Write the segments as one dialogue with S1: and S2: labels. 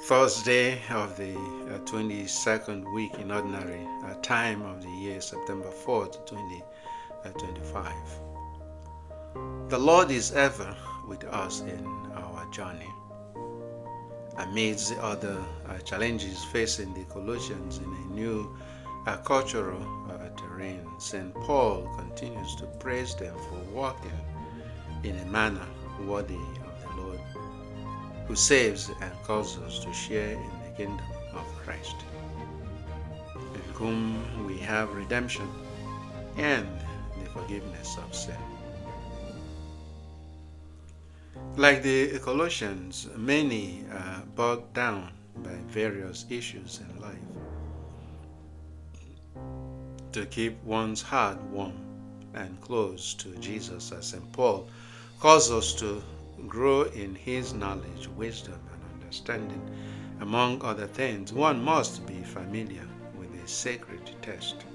S1: Thursday of the 22nd week in ordinary time of the year, September 4th, 2025. The Lord is ever with us in our journey. Amidst the other challenges facing the Colossians in a new cultural terrain, St. Paul continues to praise them for walking in a manner worthy of the Lord, who saves and calls us to share in the kingdom of Christ, in whom we have redemption and the forgiveness of sin. Like the Colossians, many are bogged down by various issues in life. To keep one's heart warm and close to Jesus, as St. Paul calls us to grow in his knowledge, wisdom, and understanding. Among other things, one must be familiar with a sacred text.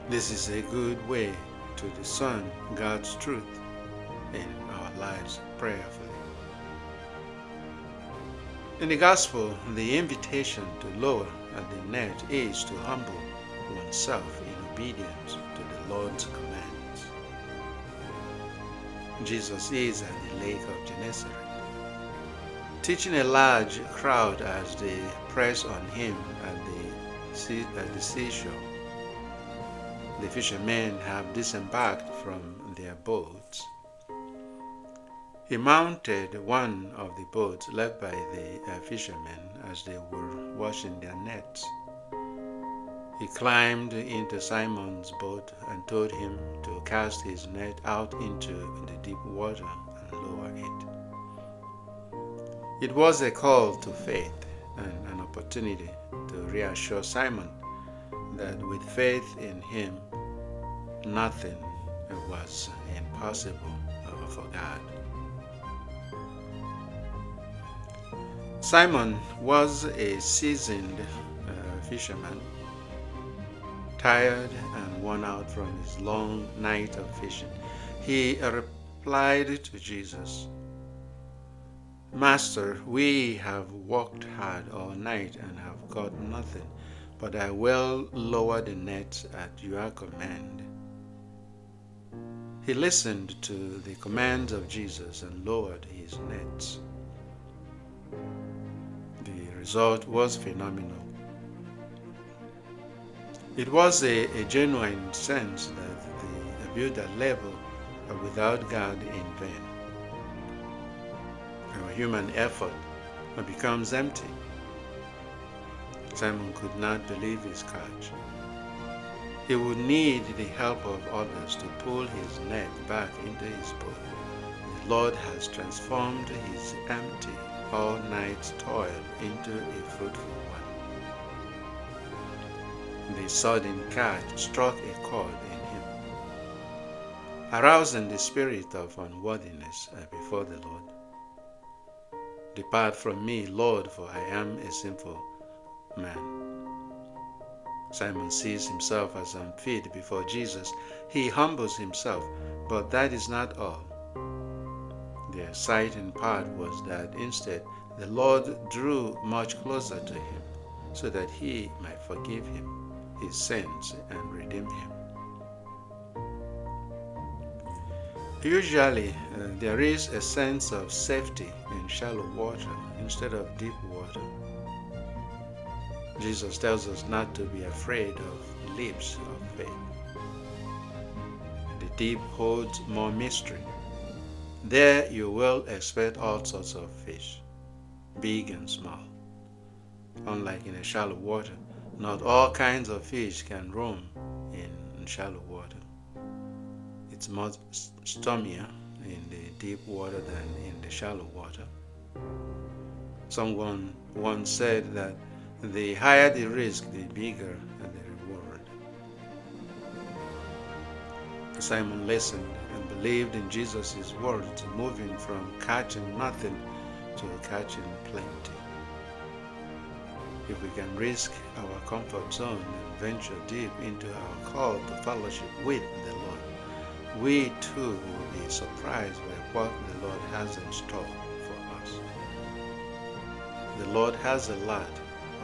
S1: This is a good way to discern God's truth in our lives prayerfully. In the Gospel, the invitation to lower the net is to humble oneself in obedience to the Lord's commands. Jesus is at the Lake of Gennesaret, teaching a large crowd as they press on him at the seashore. The fishermen have disembarked from their boats. He mounted one of the boats led by the fishermen as they were washing their nets. He climbed into Simon's boat and told him to cast his net out into the deep water and lower it. It was a call to faith and an opportunity to reassure Simon that with faith in him, nothing was impossible for God. Simon was a seasoned fisherman, tired and worn out from his long night of fishing. He replied to Jesus, "Master, we have worked hard all night and have caught nothing, but I will lower the net at your command." He listened to the commands of Jesus and lowered his nets. The result was phenomenal. It was a genuine sense that the builder labored without God in vain. Our human effort becomes empty. Simon could not believe his catch. He would need the help of others to pull his net back into his boat. The Lord has transformed his empty all-night toil into a fruitful one. The sudden catch struck a chord in him, arousing the spirit of unworthiness before the Lord. "Depart from me, Lord, for I am a sinful man." Simon sees himself as unfit before Jesus. He humbles himself, but that is not all. The exciting part was that instead the Lord drew much closer to him so that he might forgive him his sins and redeem him. Usually, there is a sense of safety in shallow water instead of deep water. Jesus tells us not to be afraid of leaps of faith. The deep holds more mystery. There you will expect all sorts of fish, big and small. Unlike in a shallow water, not all kinds of fish can roam in shallow water. It's much stormier in the deep water than in the shallow water. Someone once said that the higher the risk, the bigger the reward. Simon listened and believed in Jesus' words, moving from catching nothing to catching plenty. If we can risk our comfort zone and venture deep into our call to fellowship with the Lord, we too will be surprised by what the Lord has in store for us. the Lord has a lot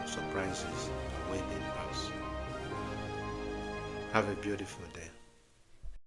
S1: of surprises awaiting us. Have a beautiful day.